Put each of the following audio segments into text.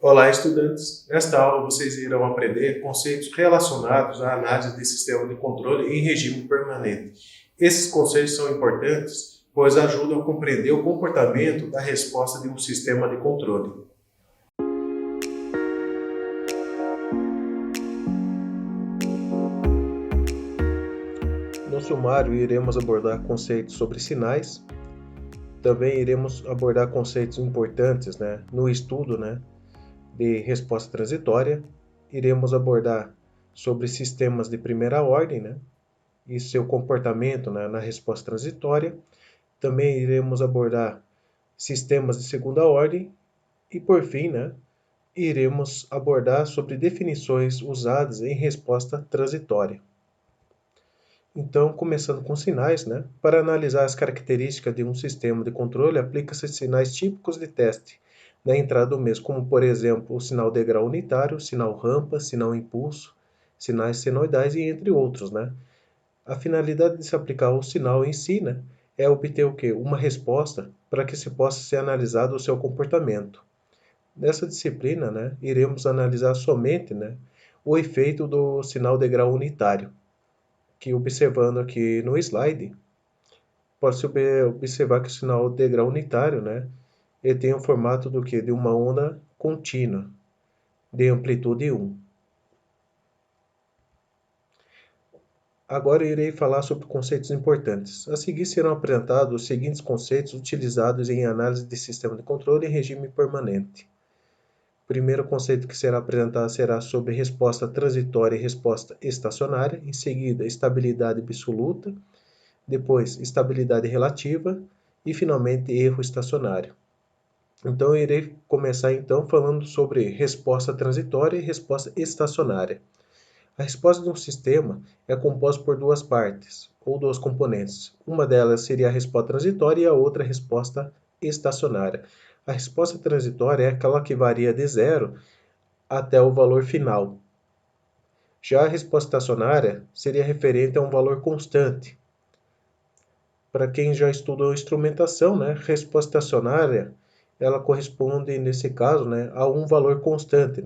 Olá, estudantes! Nesta aula vocês irão aprender conceitos relacionados à análise de sistema de controle em regime permanente. Esses conceitos são importantes, pois ajudam a compreender o comportamento da resposta de um sistema de controle. No sumário, iremos abordar conceitos sobre sinais. Também iremos abordar conceitos importantes no estudo de resposta transitória. Iremos abordar sobre sistemas de primeira ordem, e seu comportamento na resposta transitória. Também iremos abordar sistemas de segunda ordem e, por fim, iremos abordar sobre definições usadas em resposta transitória. Então, começando com sinais, para analisar as características de um sistema de controle, aplica-se sinais típicos de teste na entrada do mesmo, como, por exemplo, o sinal degrau unitário, sinal rampa, sinal impulso, sinais senoidais e entre outros, A finalidade de se aplicar o sinal em si, é obter o quê? Uma resposta para que se possa ser analisado o seu comportamento. Nessa disciplina, iremos analisar somente, o efeito do sinal degrau unitário, que observando aqui no slide, pode-se observar que o sinal degrau unitário, ele tem o formato do que? De uma onda contínua, de amplitude 1. Agora irei falar sobre conceitos importantes. A seguir serão apresentados os seguintes conceitos utilizados em análise de sistema de controle em regime permanente. O primeiro conceito que será apresentado será sobre resposta transitória e resposta estacionária. Em seguida, estabilidade absoluta. Depois, estabilidade relativa. E, finalmente, erro estacionário. Então, eu irei começar então falando sobre resposta transitória e resposta estacionária. A resposta de um sistema é composta por duas partes, ou duas componentes. Uma delas seria a resposta transitória e a outra a resposta estacionária. A resposta transitória é aquela que varia de zero até o valor final. Já a resposta estacionária seria referente a um valor constante. Para quem já estudou instrumentação, resposta estacionária, ela corresponde, nesse caso, a um valor constante,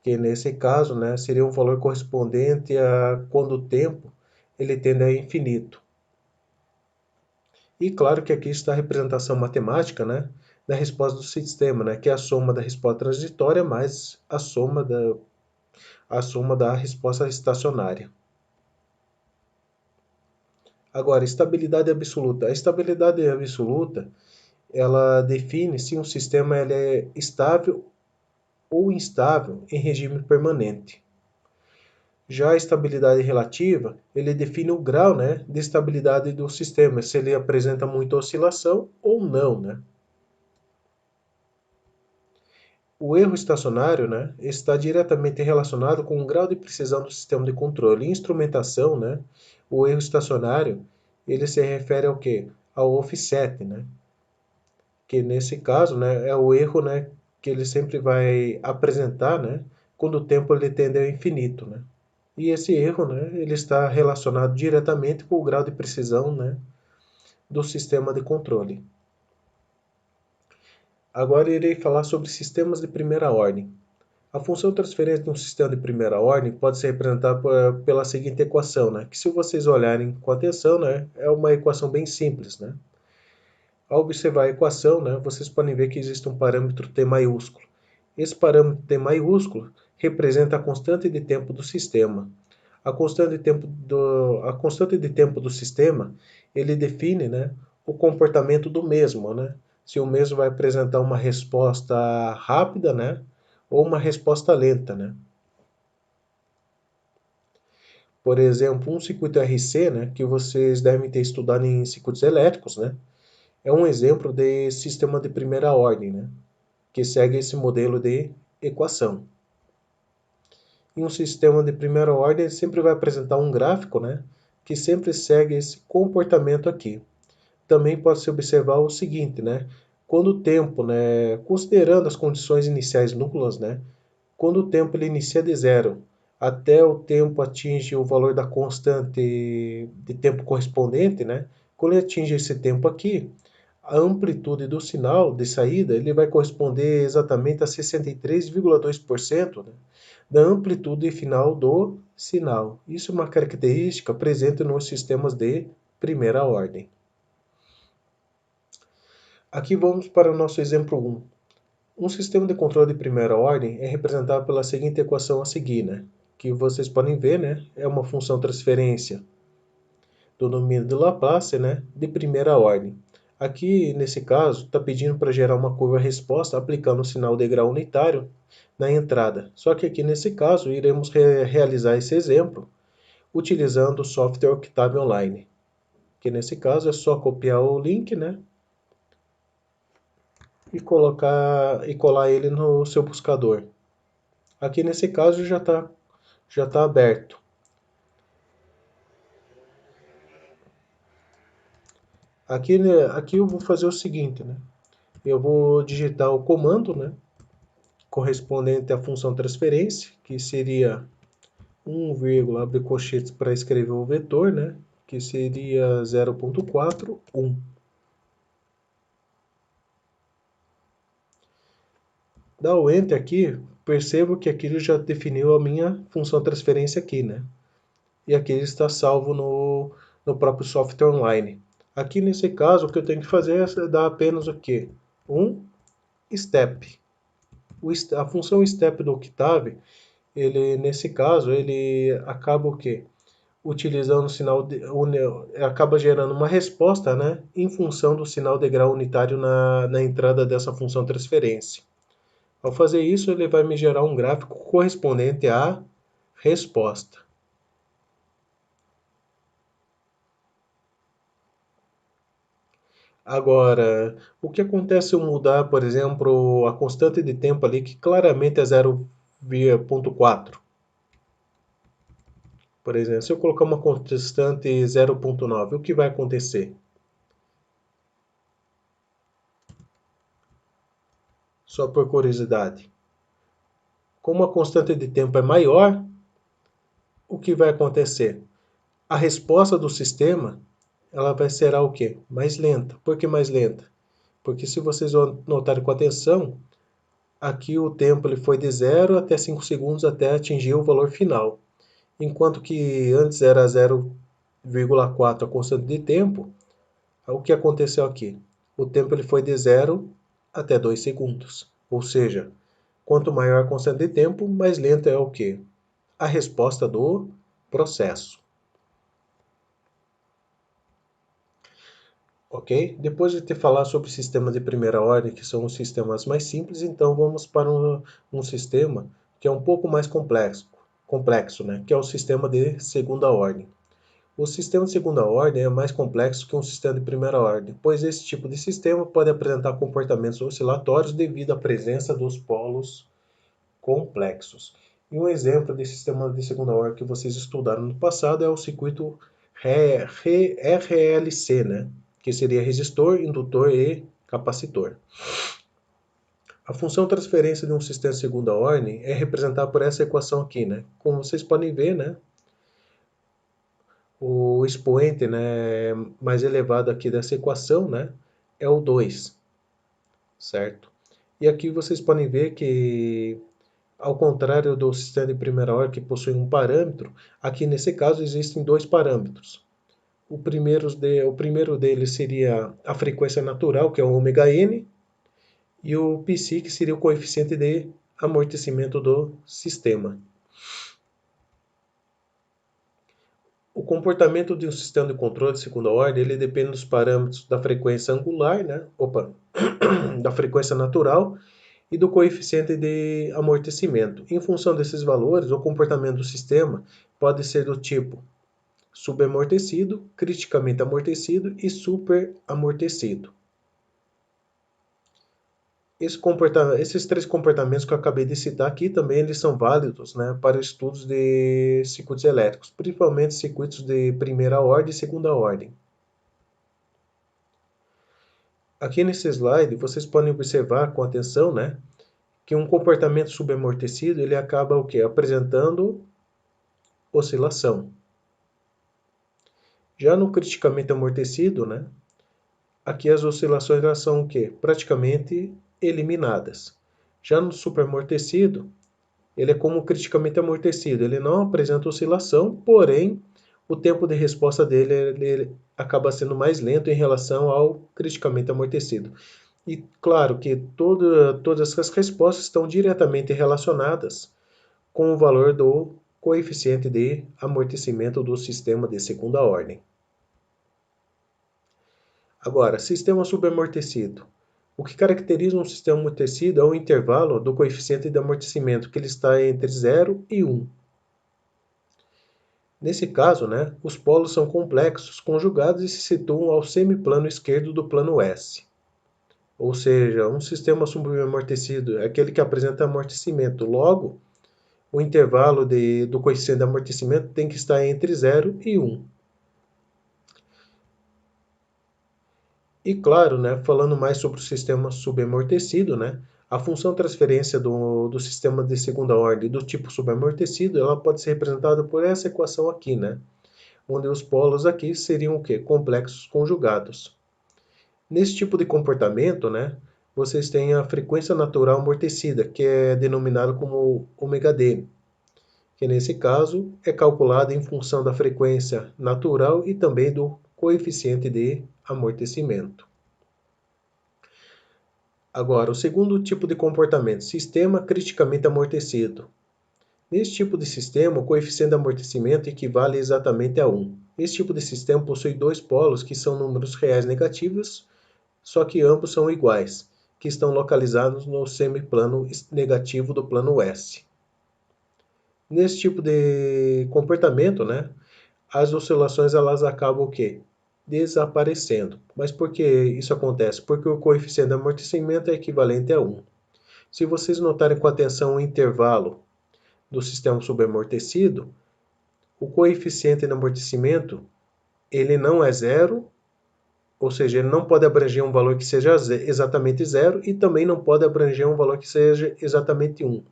que nesse caso, seria um valor correspondente a quando o tempo ele tende a infinito. E claro que aqui está a representação matemática, da resposta do sistema, que é a soma da resposta transitória mais a soma da resposta estacionária. Agora, estabilidade absoluta. A estabilidade absoluta, ela define se um sistema ele é estável ou instável em regime permanente. Já a estabilidade relativa, ele define o grau de estabilidade do sistema, se ele apresenta muita oscilação ou não. O erro estacionário está diretamente relacionado com o grau de precisão do sistema de controle. Em instrumentação, o erro estacionário ele se refere ao quê? Ao offset, que nesse caso é o erro que ele sempre vai apresentar quando o tempo ele tende ao infinito. E esse erro ele está relacionado diretamente com o grau de precisão do sistema de controle. Agora irei falar sobre sistemas de primeira ordem. A função transferência de um sistema de primeira ordem pode ser representada pela seguinte equação, que se vocês olharem com atenção, é uma equação bem simples. Ao observar a equação, vocês podem ver que existe um parâmetro t maiúsculo. Esse parâmetro t maiúsculo representa a constante de tempo do sistema. A constante de tempo do sistema, ele define o comportamento do mesmo, se o mesmo vai apresentar uma resposta rápida, ou uma resposta lenta, Por exemplo, um circuito RC, que vocês devem ter estudado em circuitos elétricos, é um exemplo de sistema de primeira ordem, que segue esse modelo de equação. E um sistema de primeira ordem sempre vai apresentar um gráfico, que sempre segue esse comportamento aqui. Também pode-se observar o seguinte, quando o tempo, considerando as condições iniciais nulas, quando o tempo ele inicia de zero até o tempo atinge o valor da constante de tempo correspondente, quando ele atinge esse tempo aqui, a amplitude do sinal de saída ele vai corresponder exatamente a 63,2%, né, da amplitude final do sinal. Isso é uma característica presente nos sistemas de primeira ordem. Aqui vamos para o nosso exemplo 1. Um sistema de controle de primeira ordem é representado pela seguinte equação a seguir, né, que vocês podem ver, né, é uma função transferência do domínio de Laplace, né, de primeira ordem. Aqui, nesse caso, está pedindo para gerar uma curva-resposta aplicando o sinal de grau unitário na entrada. Só que aqui, nesse caso, iremos realizar esse exemplo utilizando o software Octave Online. Que nesse caso é só copiar o link, né, e colar ele no seu buscador. Aqui nesse caso já tá aberto. Aqui eu vou fazer o seguinte, né? Eu vou digitar o comando, né, correspondente à função transferência, que seria 1, abre colchetes para escrever o vetor, né, que seria 0.4, 1. Dá o Enter aqui, percebo que aqui ele já definiu a minha função transferência aqui, né? E aqui ele está salvo no próprio software online. Aqui nesse caso, o que eu tenho que fazer é dar apenas o quê? Um step. A função step do Octave, ele nesse caso, ele acaba o quê? Utilizando o sinal acaba gerando uma resposta, né, em função do sinal de grau unitário na entrada dessa função transferência. Ao fazer isso, ele vai me gerar um gráfico correspondente à resposta. Agora, o que acontece se eu mudar, por exemplo, a constante de tempo ali, que claramente é 0,4? Por exemplo, se eu colocar uma constante 0,9, o que vai acontecer? Só por curiosidade. Como a constante de tempo é maior, o que vai acontecer? A resposta do sistema, ela vai ser o quê? Mais lenta. Por que mais lenta? Porque se vocês notarem com atenção, aqui o tempo ele foi de 0 até 5 segundos até atingir o valor final. Enquanto que antes era 0,4 a constante de tempo, o que aconteceu aqui? O tempo ele foi de 0 até 2 segundos. Ou seja, quanto maior a constante de tempo, mais lenta é o quê? A resposta do processo. Ok? Depois de ter falado sobre sistemas de primeira ordem, que são os sistemas mais simples, então vamos para um sistema que é um pouco mais complexo, né? Que é o sistema de segunda ordem. O sistema de segunda ordem é mais complexo que um sistema de primeira ordem, pois esse tipo de sistema pode apresentar comportamentos oscilatórios devido à presença dos polos complexos. E um exemplo de sistema de segunda ordem que vocês estudaram no passado é o circuito RLC, né? Que seria resistor, indutor e capacitor. A função transferência de um sistema de segunda ordem é representada por essa equação aqui, né? Como vocês podem ver, né? O expoente, né, mais elevado aqui dessa equação, né, é o 2, certo? E aqui vocês podem ver que, ao contrário do sistema de primeira ordem que possui um parâmetro, aqui nesse caso existem dois parâmetros. O primeiro deles seria a frequência natural, que é o ωn, e o Psi, que seria o coeficiente de amortecimento do sistema. O comportamento de um sistema de controle de segunda ordem ele depende dos parâmetros da frequência angular, né? Da frequência natural e do coeficiente de amortecimento. Em função desses valores, o comportamento do sistema pode ser do tipo subamortecido, criticamente amortecido e superamortecido. Esses três comportamentos que eu acabei de citar aqui também eles são válidos, né, para estudos de circuitos elétricos, principalmente circuitos de primeira ordem e segunda ordem. Aqui nesse slide vocês podem observar com atenção, né, que um comportamento subamortecido ele acaba o quê? Apresentando oscilação. Já no criticamente amortecido, né, aqui as oscilações elas são o quê? Praticamente eliminadas. Já no superamortecido, ele é como criticamente amortecido, ele não apresenta oscilação, porém o tempo de resposta dele ele acaba sendo mais lento em relação ao criticamente amortecido. E claro que todas essas respostas estão diretamente relacionadas com o valor do coeficiente de amortecimento do sistema de segunda ordem. Agora, sistema subamortecido. O que caracteriza um sistema amortecido é o intervalo do coeficiente de amortecimento, que ele está entre 0 e 1. Nesse caso, os polos são complexos, conjugados e se situam ao semiplano esquerdo do plano S. Ou seja, um sistema subamortecido é aquele que apresenta amortecimento. Logo, o intervalo do coeficiente de amortecimento tem que estar entre 0 e 1. E claro, falando mais sobre o sistema subamortecido, a função transferência do sistema de segunda ordem do tipo subamortecido, ela pode ser representada por essa equação aqui, onde os polos aqui seriam o quê? Complexos conjugados. Nesse tipo de comportamento, vocês têm a frequência natural amortecida, que é denominada como ômega-d, que nesse caso é calculada em função da frequência natural e também do coeficiente de amortecimento. Agora, o segundo tipo de comportamento, sistema criticamente amortecido. Nesse tipo de sistema, o coeficiente de amortecimento equivale exatamente a 1. Esse tipo de sistema possui dois polos que são números reais negativos, só que ambos são iguais, que estão localizados no semiplano negativo do plano S. Nesse tipo de comportamento, as oscilações elas acabam o quê? Desaparecendo. Mas por que isso acontece? Porque o coeficiente de amortecimento é equivalente a 1. Se vocês notarem com atenção o intervalo do sistema subamortecido, o coeficiente de amortecimento ele não é zero, ou seja, ele não pode abranger um valor que seja exatamente zero e também não pode abranger um valor que seja exatamente 1.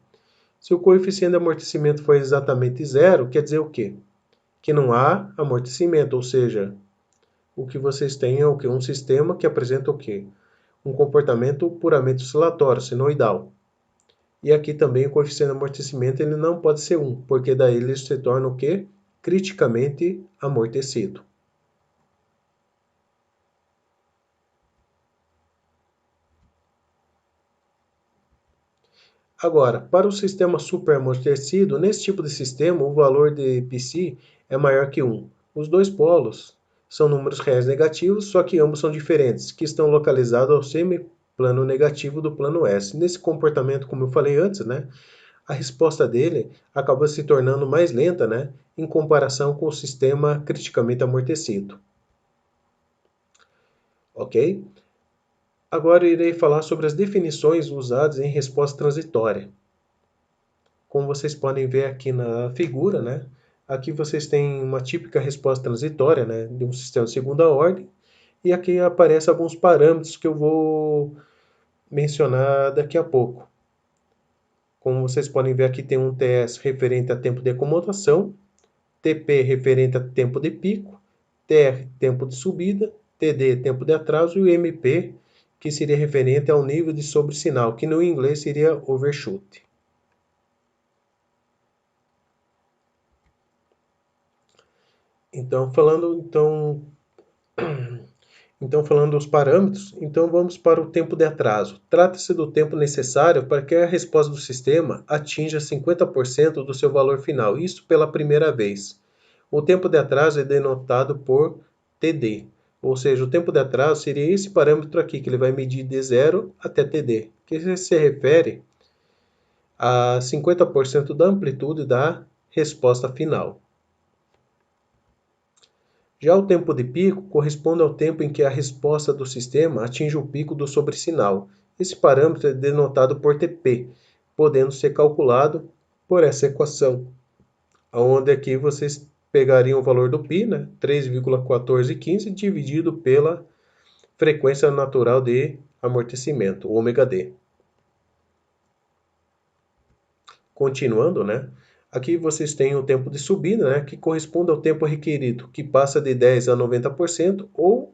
Se o coeficiente de amortecimento for exatamente zero, quer dizer o quê? Que não há amortecimento, ou seja, o que vocês têm é o quê? Um sistema que apresenta o quê? Um comportamento puramente oscilatório, senoidal. E aqui também o coeficiente de amortecimento ele não pode ser 1, porque daí ele se torna o quê? Criticamente amortecido. Agora, para o sistema superamortecido, nesse tipo de sistema, o valor de π é maior que 1. Os dois polos são números reais negativos, só que ambos são diferentes, que estão localizados ao semiplano negativo do plano S. Nesse comportamento, como eu falei antes, a resposta dele acaba se tornando mais lenta, em comparação com o sistema criticamente amortecido. Ok? Agora irei falar sobre as definições usadas em resposta transitória. Como vocês podem ver aqui na figura, aqui vocês têm uma típica resposta transitória, de um sistema de segunda ordem, e aqui aparecem alguns parâmetros que eu vou mencionar daqui a pouco. Como vocês podem ver aqui tem um TS referente a tempo de acomodação, TP referente a tempo de pico, TR tempo de subida, TD tempo de atraso e o MP que seria referente ao nível de sobressinal, que no inglês seria overshoot. Então, falando dos parâmetros, então vamos para o tempo de atraso. Trata-se do tempo necessário para que a resposta do sistema atinja 50% do seu valor final, isso pela primeira vez. O tempo de atraso é denotado por TD, ou seja, o tempo de atraso seria esse parâmetro aqui, que ele vai medir de 0 até TD, que se refere a 50% da amplitude da resposta final. Já o tempo de pico corresponde ao tempo em que a resposta do sistema atinge o pico do sobressinal. Esse parâmetro é denotado por TP, podendo ser calculado por essa equação, onde aqui vocês pegariam o valor do π, 3,1415, dividido pela frequência natural de amortecimento, ômega-d. Continuando, aqui vocês têm o tempo de subida, que corresponde ao tempo requerido, que passa de 10 a 90% ou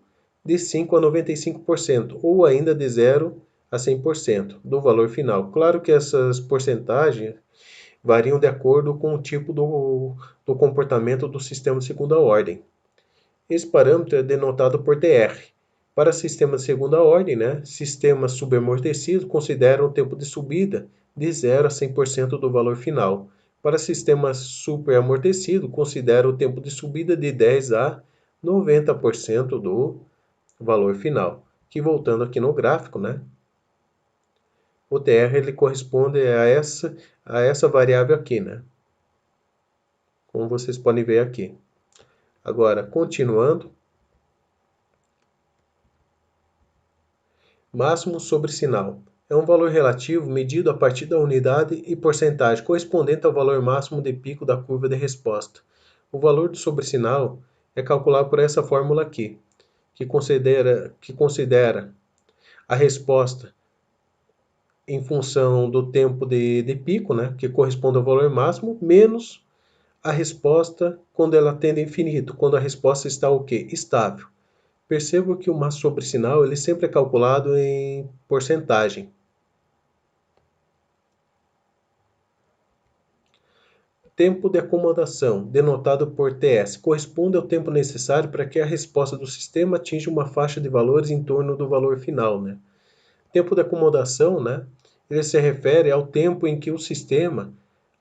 de 5 a 95%, ou ainda de 0 a 100% do valor final. Claro que essas porcentagens variam de acordo com o tipo do comportamento do sistema de segunda ordem. Esse parâmetro é denotado por TR. Para sistemas de segunda ordem, sistemas subamortecidos consideram o tempo de subida de 0 a 100% do valor final. Para sistemas superamortecidos, considera o tempo de subida de 10 a 90% do valor final. Que voltando aqui no gráfico, o TR ele corresponde a essa variável aqui, como vocês podem ver aqui. Agora, continuando, máximo sobre sinal. É um valor relativo medido a partir da unidade e porcentagem correspondente ao valor máximo de pico da curva de resposta. O valor do sobresinal é calculado por essa fórmula aqui, que considera a resposta em função do tempo de pico, que corresponde ao valor máximo, menos a resposta quando ela tende a infinito, quando a resposta está o quê? Estável. Perceba que o máximo sobre sinal ele sempre é calculado em porcentagem. Tempo de acomodação, denotado por TS, corresponde ao tempo necessário para que a resposta do sistema atinja uma faixa de valores em torno do valor final. Tempo de acomodação, ele se refere ao tempo em que o sistema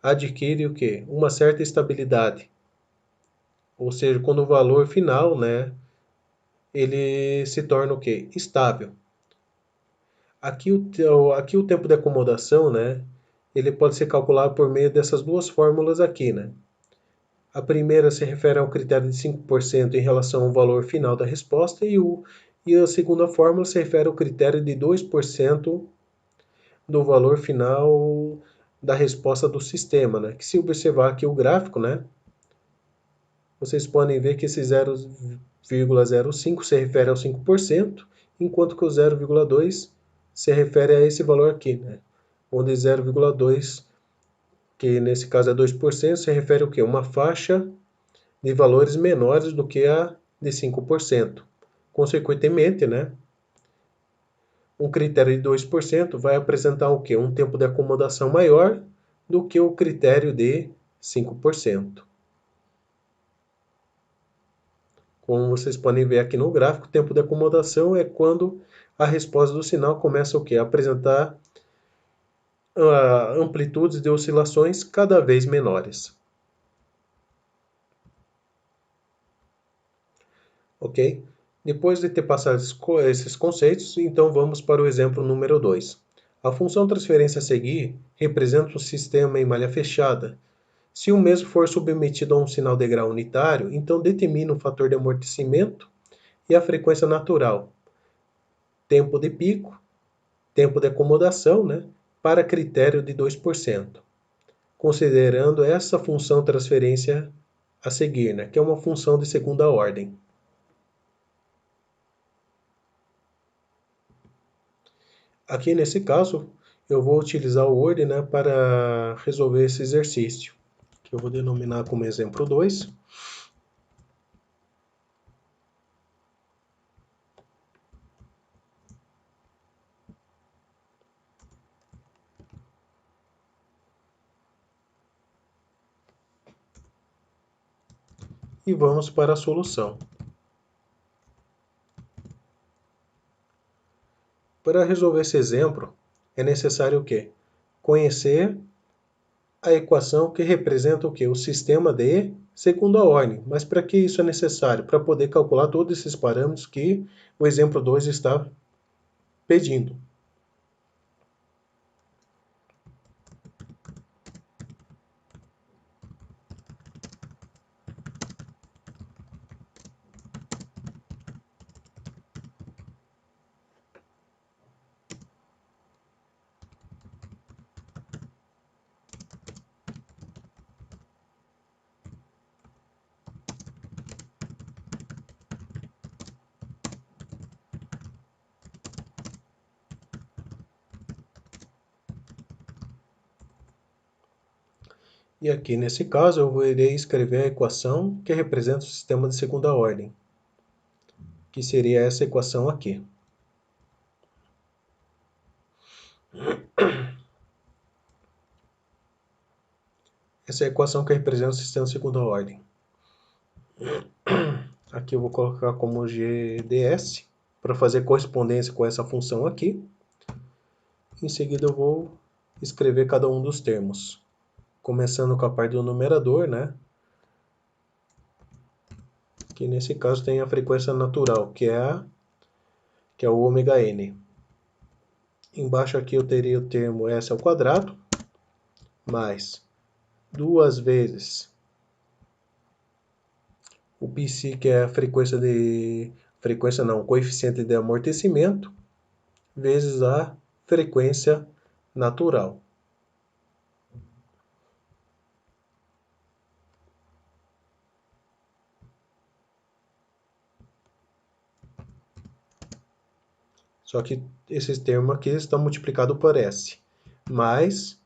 adquire o quê? Uma certa estabilidade. Ou seja, quando o valor final, ele se torna o quê? Estável. Aqui o tempo de acomodação, ele pode ser calculado por meio dessas duas fórmulas aqui, A primeira se refere ao critério de 5% em relação ao valor final da resposta e a segunda fórmula se refere ao critério de 2% do valor final da resposta do sistema, Que se observar aqui o gráfico, vocês podem ver que esse 0,05 se refere ao 5%, enquanto que o 0,2 se refere a esse valor aqui, Onde 0,2, que nesse caso é 2%, se refere ao quê? Uma faixa de valores menores do que a de 5%. Consequentemente, um critério de 2% vai apresentar o quê? Um tempo de acomodação maior do que o critério de 5%. Como vocês podem ver aqui no gráfico, o tempo de acomodação é quando a resposta do sinal começa o quê? A apresentar amplitudes de oscilações cada vez menores. Ok? Depois de ter passado esses conceitos, então vamos para o exemplo número 2. A função transferência a seguir representa um sistema em malha fechada. Se o mesmo for submetido a um sinal de grau unitário, então determina o fator de amortecimento e a frequência natural, tempo de pico, tempo de acomodação, para critério de 2%, considerando essa função transferência a seguir, que é uma função de segunda ordem. Aqui nesse caso, eu vou utilizar o Word para resolver esse exercício, que eu vou denominar como exemplo 2. E vamos para a solução. Para resolver esse exemplo, é necessário o quê? Conhecer a equação que representa o quê? O sistema de segunda ordem. Mas para que isso é necessário? Para poder calcular todos esses parâmetros que o exemplo 2 está pedindo. E aqui nesse caso eu irei escrever a equação que representa o sistema de segunda ordem, que seria essa equação aqui. Essa é a equação que representa o sistema de segunda ordem. Aqui eu vou colocar como GDS para fazer correspondência com essa função aqui. Em seguida eu vou escrever cada um dos termos. Começando com a parte do numerador, né? Que nesse caso tem a frequência natural, que é o ômega n. Embaixo aqui eu teria o termo S ao quadrado, mais 2 vezes o π, que é a o coeficiente de amortecimento, vezes a frequência natural. Só que esse termo aqui está multiplicado por S, mais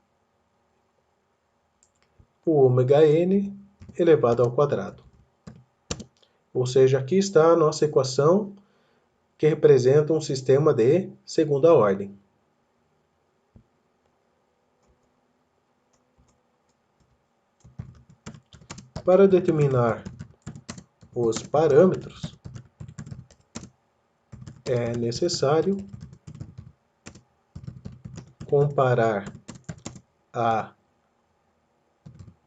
o ômega n elevado ao quadrado. Ou seja, aqui está a nossa equação que representa um sistema de segunda ordem. Para determinar os parâmetros, é necessário comparar a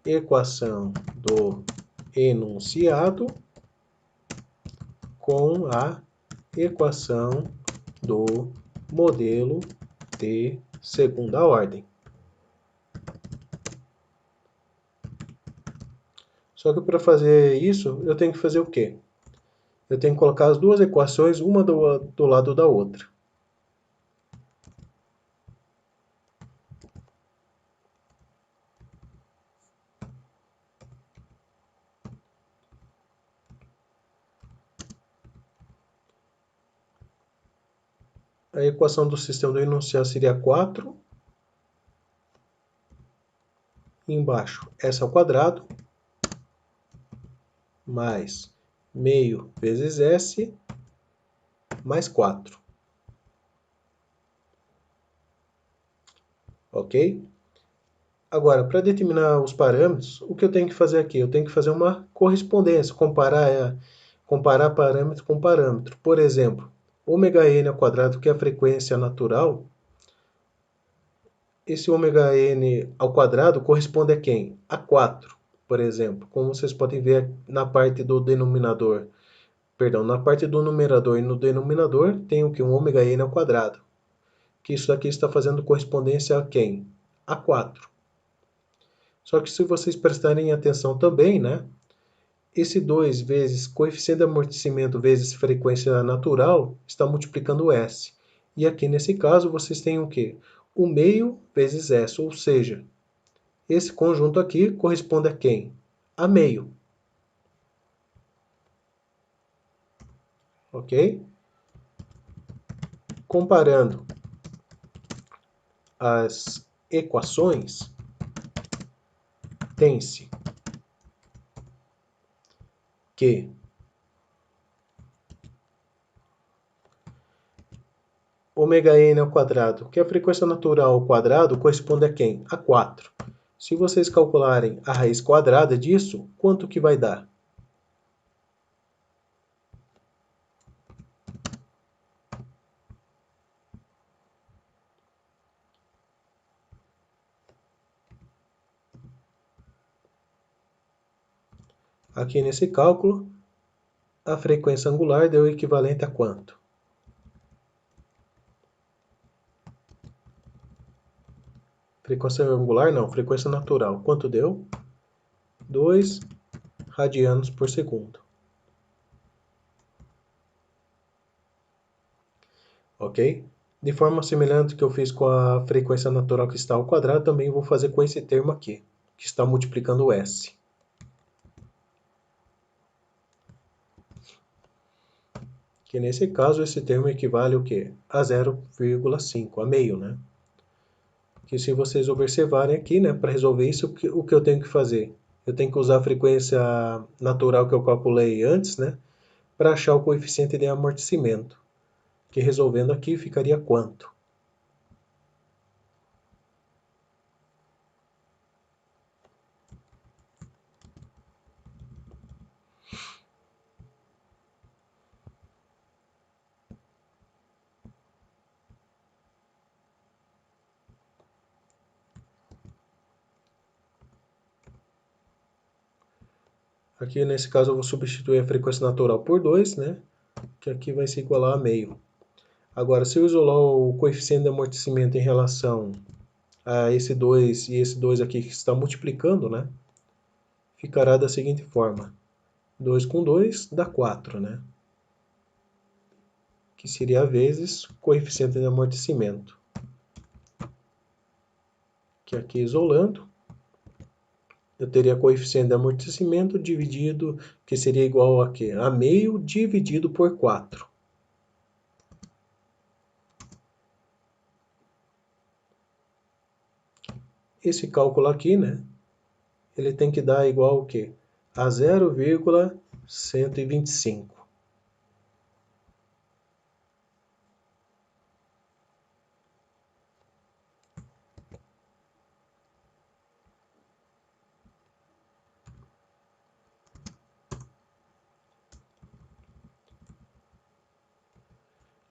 equação do enunciado com a equação do modelo de segunda ordem. Só que para fazer isso, eu tenho que fazer o quê? Eu tenho que colocar as duas equações, uma do lado da outra. A equação do sistema do enunciado seria 4. Embaixo, S ao quadrado, mais meio vezes S, mais 4. Ok? Agora, para determinar os parâmetros, o que eu tenho que fazer aqui? Eu tenho que fazer uma correspondência, comparar parâmetro com parâmetro. Por exemplo, ômega n ao quadrado, que é a frequência natural, esse ômega n ao quadrado corresponde a quem? A 4, por exemplo. Como vocês podem ver na parte do denominador, perdão, na parte do numerador e no denominador tem o que? Um ômega n ao quadrado. Que isso aqui está fazendo correspondência a quem? A 4. Só que se vocês prestarem atenção também, né? Esse 2 vezes coeficiente de amortecimento vezes frequência natural está multiplicando S. E aqui nesse caso vocês têm o quê? O meio vezes S, ou seja, esse conjunto aqui corresponde a quem? A meio. Ok? Comparando as equações, tem-se que ômega n ao quadrado, que é a frequência natural ao quadrado, corresponde a quem? A 4. Se vocês calcularem a raiz quadrada disso, quanto que vai dar? Aqui nesse cálculo, a frequência angular deu equivalente a quanto? Frequência angular não, frequência natural. Quanto deu? 2 radianos por segundo. Ok? De forma semelhante que eu fiz com a frequência natural que está ao quadrado, também vou fazer com esse termo aqui, que está multiplicando S. Que nesse caso, esse termo equivale ao quê? A 0,5, a meio, né? Que se vocês observarem aqui, né, para resolver isso, o que eu tenho que fazer? Eu tenho que usar a frequência natural que eu calculei antes, né? para achar o coeficiente de amortecimento, que resolvendo aqui ficaria quanto? Aqui nesse caso eu vou substituir a frequência natural por 2, né? Que aqui vai se igualar a meio. Agora, se eu isolar o coeficiente de amortecimento em relação a esse 2 e esse 2 aqui que está multiplicando, né? Ficará da seguinte forma. 2 com 2 dá 4, né? Que seria vezes coeficiente de amortecimento. Que aqui isolando, eu teria coeficiente de amortecimento dividido, que seria igual a quê? A meio dividido por 4. Esse cálculo aqui, né? Ele tem que dar igual ao quê? A 0,125.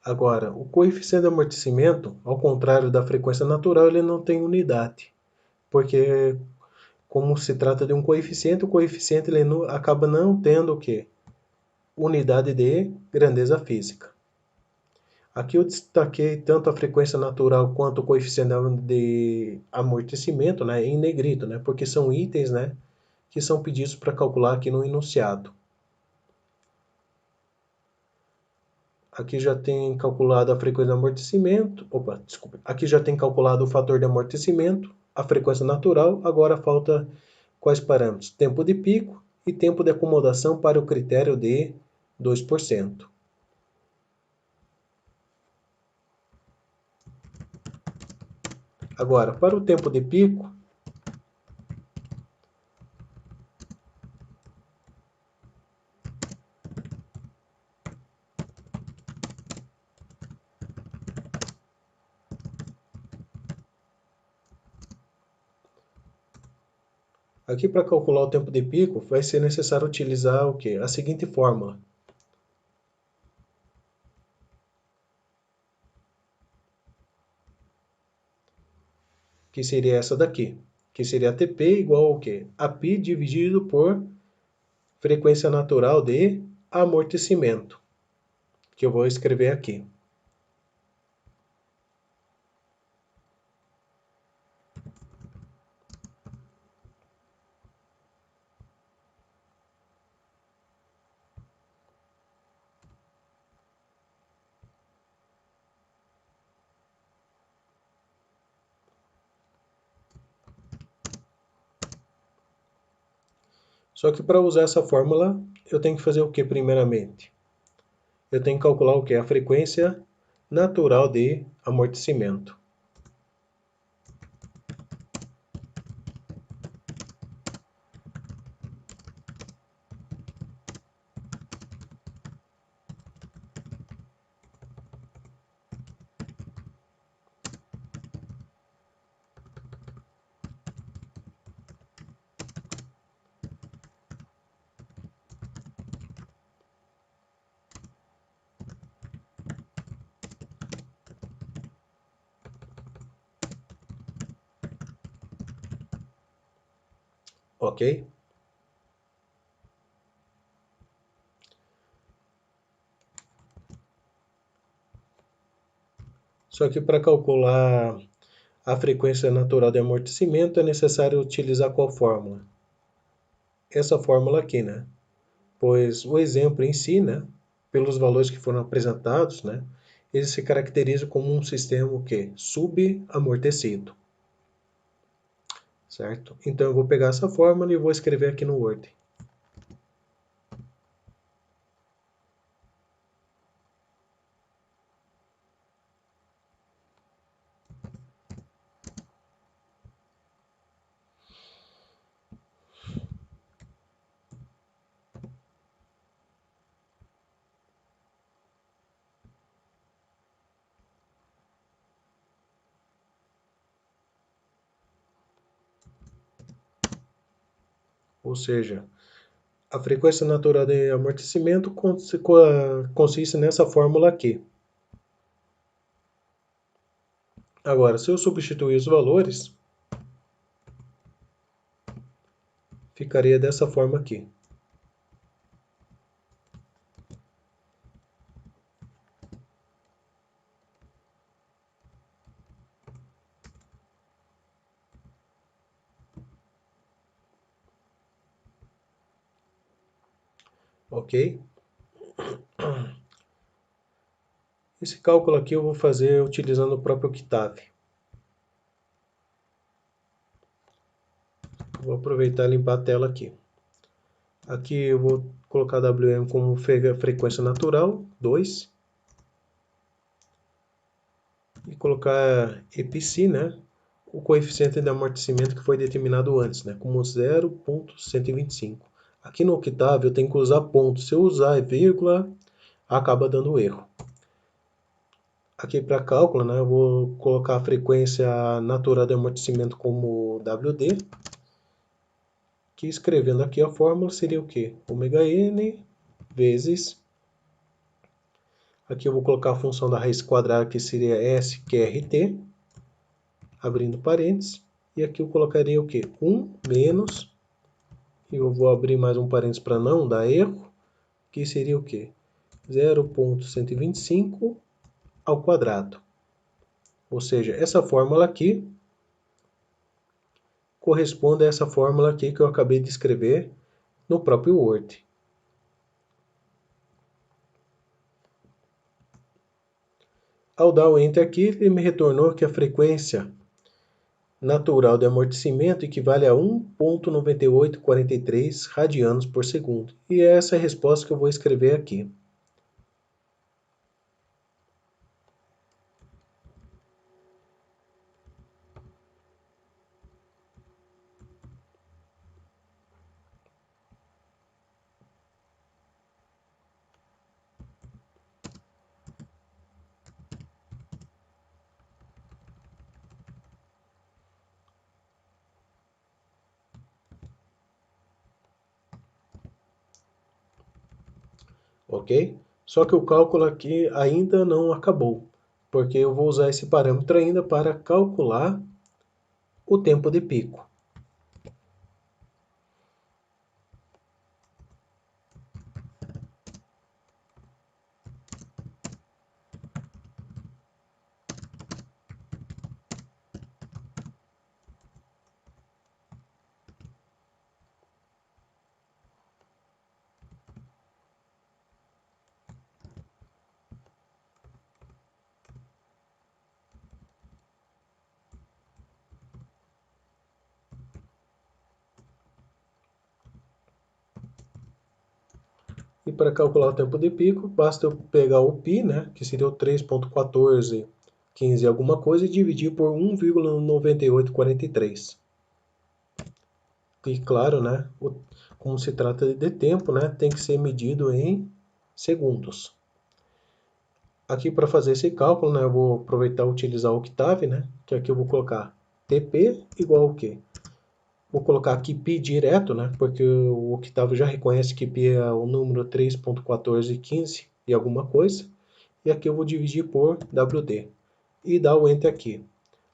Agora, o coeficiente de amortecimento, ao contrário da frequência natural, ele não tem unidade, porque como se trata de um coeficiente, o coeficiente ele acaba não tendo o quê? Unidade de grandeza física. Aqui eu destaquei tanto a frequência natural quanto o coeficiente de amortecimento, né, em negrito, né, porque são itens, né, que são pedidos para calcular aqui no enunciado. Aqui já tem calculado a frequência de amortecimento. Opa, desculpa. Aqui já tem calculado o fator de amortecimento, a frequência natural. Agora falta quais parâmetros? Tempo de pico e tempo de acomodação para o critério de 2%. Agora, para o tempo de pico, aqui para calcular o tempo de pico, vai ser necessário utilizar o quê? A seguinte fórmula, que seria essa daqui, que seria ATP igual ao quê? A π dividido por frequência natural de amortecimento, que eu vou escrever aqui. Só que para usar essa fórmula, eu tenho que fazer o que primeiramente? Eu tenho que calcular o que? A frequência natural de amortecimento. Ok? Só que para calcular a frequência natural de amortecimento é necessário utilizar qual fórmula? Essa fórmula aqui, né? Pois o exemplo em si, né, pelos valores que foram apresentados, né, ele se caracteriza como um sistema o quê? Subamortecido, certo? Então eu vou pegar essa fórmula e vou escrever aqui no Word. Ou seja, a frequência natural de amortecimento consiste nessa fórmula aqui. Agora, se eu substituir os valores, ficaria dessa forma aqui. Ok? Esse cálculo aqui eu vou fazer utilizando o próprio Octave. Vou aproveitar e limpar a tela aqui. Aqui eu vou colocar WM como frequência natural, 2. E colocar EPC, né? O coeficiente de amortecimento que foi determinado antes, né? Como 0,125. Aqui no Octave eu tenho que usar ponto. Se eu usar vírgula, acaba dando erro. Aqui para cálculo, né? Eu vou colocar a frequência natural de amortecimento como WD. Que escrevendo aqui a fórmula seria o quê? Ômega n vezes. Aqui eu vou colocar a função da raiz quadrada que seria SQRT, abrindo parênteses. E aqui eu colocaria o quê? 1 menos, e eu vou abrir mais um parênteses para não dar erro, que seria o quê? 0,125 ao quadrado. Ou seja, essa fórmula aqui corresponde a essa fórmula aqui que eu acabei de escrever no próprio Word. Ao dar o Enter aqui, ele me retornou que a frequência natural de amortecimento equivale a 1,9843 radianos por segundo. E essa é a resposta que eu vou escrever aqui. Ok? Só que o cálculo aqui ainda não acabou, porque eu vou usar esse parâmetro ainda para calcular o tempo de pico. E para calcular o tempo de pico, basta eu pegar o π, né, que seria o 3,1415 alguma coisa, e dividir por 1,9843. E claro, né, como se trata de tempo, né, tem que ser medido em segundos. Aqui para fazer esse cálculo, né, eu vou aproveitar e utilizar o Octave, né, que aqui eu vou colocar TP igual ao quê? Vou colocar aqui π direto, né, porque o Octave já reconhece que π é o número 3,1415 e alguma coisa. E aqui eu vou dividir por WD e dar o Enter aqui.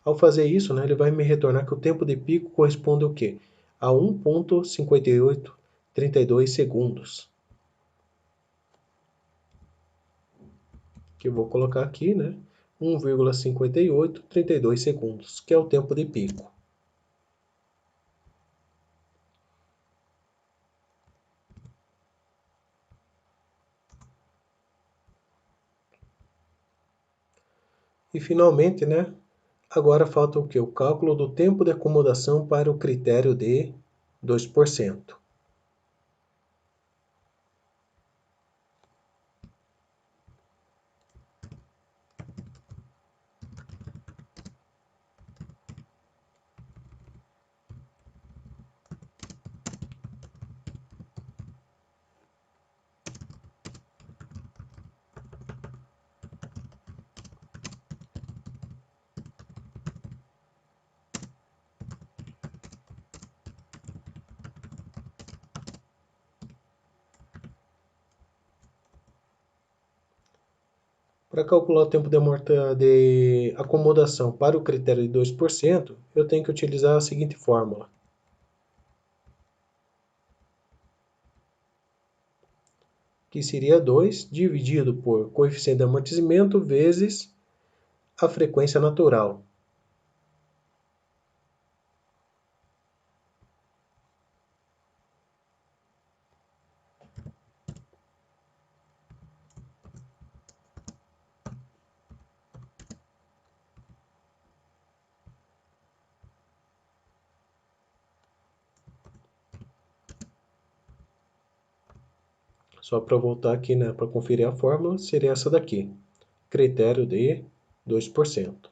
Ao fazer isso, né, ele vai me retornar que o tempo de pico corresponde ao quê? A 1,5832 segundos. Que eu vou colocar aqui, né? 1,5832 segundos, que é o tempo de pico. E finalmente, né? Agora falta o que? O cálculo do tempo de acomodação para o critério de 2%. Para calcular o tempo de acomodação para o critério de 2%, eu tenho que utilizar a seguinte fórmula. Que seria 2 dividido por coeficiente de amortecimento vezes a frequência natural. Só para voltar aqui, né, para conferir a fórmula, seria essa daqui. Critério de 2%.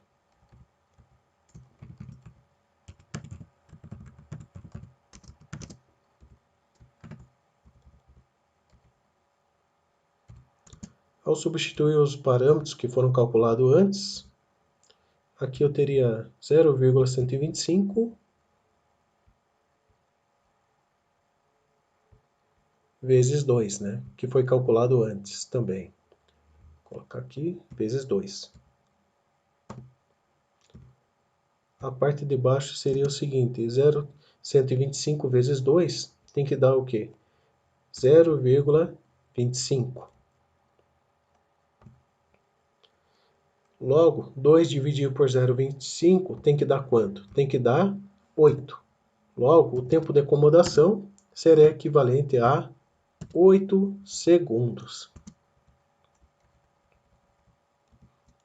Ao substituir os parâmetros que foram calculados antes, aqui eu teria 0,125 vezes 2, né? Que foi calculado antes também. Vou colocar aqui, vezes 2. A parte de baixo seria o seguinte, 0,125 vezes 2 tem que dar o quê? 0,25. Logo, 2 dividido por 0,25 tem que dar quanto? Tem que dar 8. Logo, o tempo de acomodação será equivalente a 8 segundos.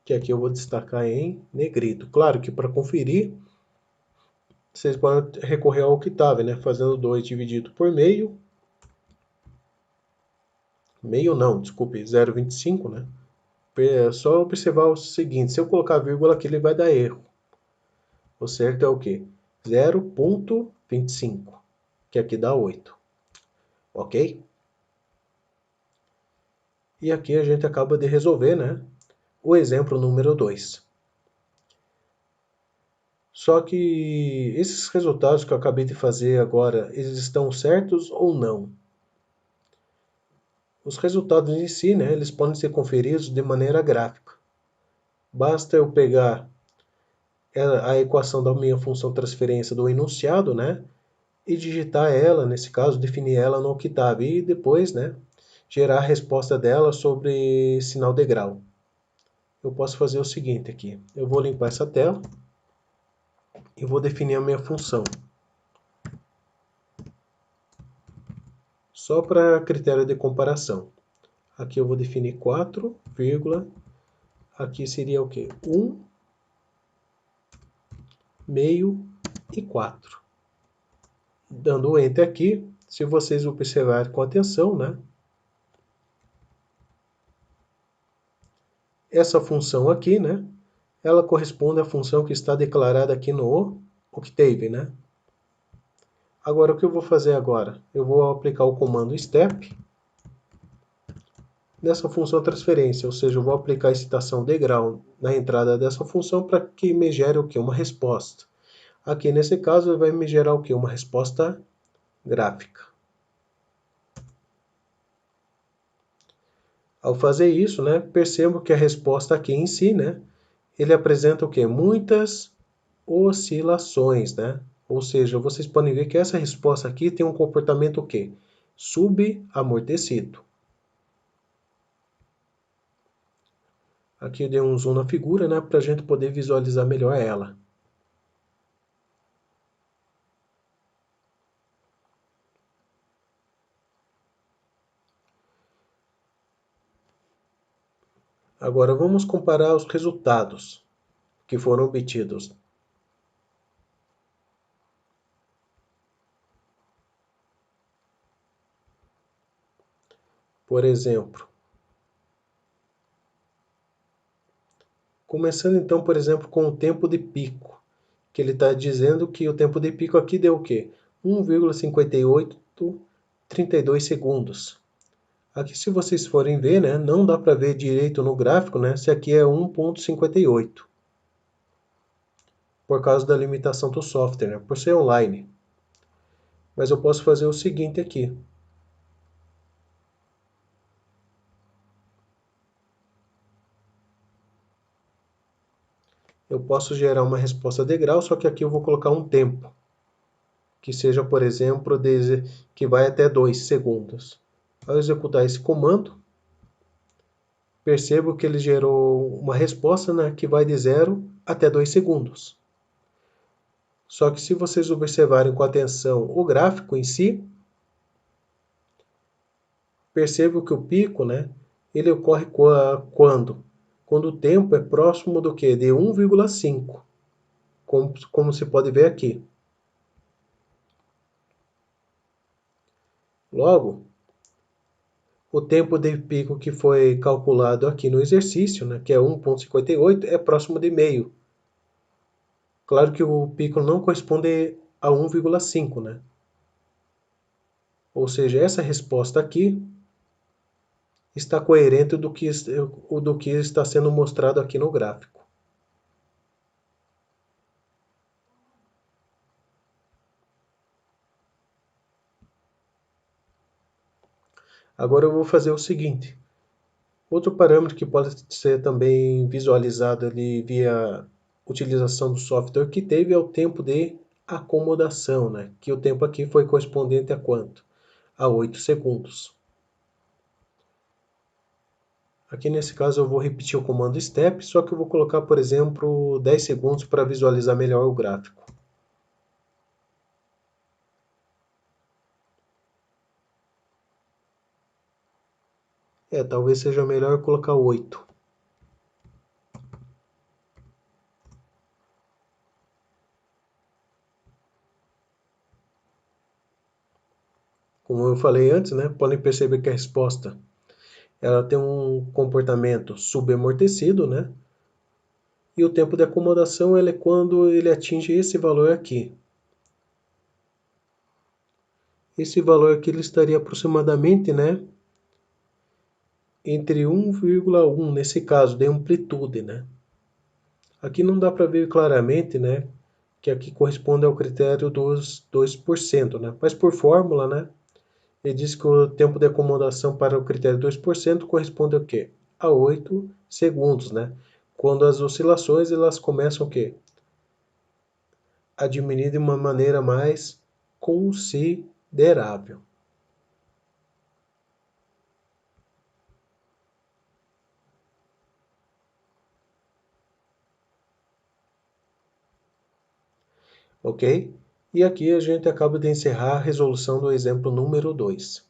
Que aqui eu vou destacar em negrito. Claro que para conferir, vocês podem recorrer ao octave, né? Fazendo 2 dividido por meio. Meio não, desculpe, 0,25, né? É só observar o seguinte, se eu colocar vírgula aqui, ele vai dar erro. O certo é o quê? 0,25, que aqui dá 8. Ok? E aqui a gente acaba de resolver, né? O exemplo número 2. Só que esses resultados que eu acabei de fazer agora, eles estão certos ou não? Os resultados em si, né, eles podem ser conferidos de maneira gráfica. Basta eu pegar a equação da minha função transferência do enunciado, né, e digitar ela, nesse caso, definir ela no octave e depois, né, gerar a resposta dela sobre sinal de grau. Eu posso fazer o seguinte aqui, eu vou limpar essa tela e vou definir a minha função. Só para critério de comparação. Aqui eu vou definir 4, aqui seria o quê? 1, meio e 4. Dando o Enter aqui, se vocês observarem com atenção, né? Essa função aqui, né? Ela corresponde à função que está declarada aqui no octave, né? Agora, o que eu vou fazer agora? Eu vou aplicar o comando step nessa função transferência, ou seja, eu vou aplicar a excitação de grau na entrada dessa função para que me gere o que? Uma resposta. Aqui nesse caso vai me gerar o que? Uma resposta gráfica. Ao fazer isso, né, percebo que a resposta aqui em si, né, ele apresenta o que? Muitas oscilações, né? Ou seja, vocês podem ver que essa resposta aqui tem um comportamento o quê? Subamortecido. Aqui eu dei um zoom na figura, né, para a gente poder visualizar melhor ela. Agora vamos comparar os resultados que foram obtidos. Por exemplo, começando então, por exemplo, com o tempo de pico, que ele está dizendo que o tempo de pico aqui deu o quê? 1,5832 segundos. Aqui, se vocês forem ver, né, não dá para ver direito no gráfico, né, se aqui é 1,58, por causa da limitação do software, né, por ser online. Mas eu posso fazer o seguinte aqui. posso gerar uma resposta de grau, só que aqui eu vou colocar um tempo, que seja, por exemplo, que vai até 2 segundos. Ao executar esse comando, percebo que ele gerou uma resposta, né, que vai de 0 até 2 segundos. Só que se vocês observarem com atenção o gráfico em si, percebo que o pico, né, ele ocorre quando? Quando o tempo é próximo do que? De 1,5, como se pode ver aqui. Logo, o tempo de pico que foi calculado aqui no exercício, né, que é 1,58, é próximo de meio. Claro que o pico não corresponde a 1,5, né? Ou seja, essa resposta aqui está coerente do que está sendo mostrado aqui no gráfico. Agora eu vou fazer o seguinte. Outro parâmetro que pode ser também visualizado ali via utilização do software que teve é o tempo de acomodação, né? Que o tempo aqui foi correspondente a quanto? A 8 segundos. Aqui nesse caso eu vou repetir o comando step, só que eu vou colocar, por exemplo, 10 segundos para visualizar melhor o gráfico. Talvez seja melhor colocar 8. Como eu falei antes, né, podem perceber que a resposta ela tem um comportamento subamortecido, né? E o tempo de acomodação é quando ele atinge esse valor aqui. Esse valor aqui ele estaria aproximadamente, né, entre 1,1 nesse caso de amplitude, né? Aqui não dá para ver claramente, né, que aqui corresponde ao critério dos 2%, né? Mas por fórmula, né, ele diz que o tempo de acomodação para o critério 2% corresponde ao quê? A 8 segundos, né? Quando as oscilações elas começam o quê? A diminuir de uma maneira mais considerável. Ok? E aqui a gente acaba de encerrar a resolução do exemplo número 2.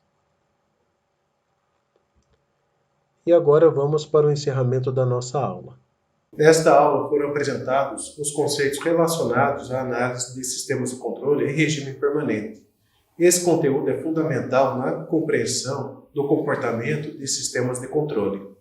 E agora vamos para o encerramento da nossa aula. Nesta aula foram apresentados os conceitos relacionados à análise de sistemas de controle em regime permanente. Esse conteúdo é fundamental na compreensão do comportamento de sistemas de controle.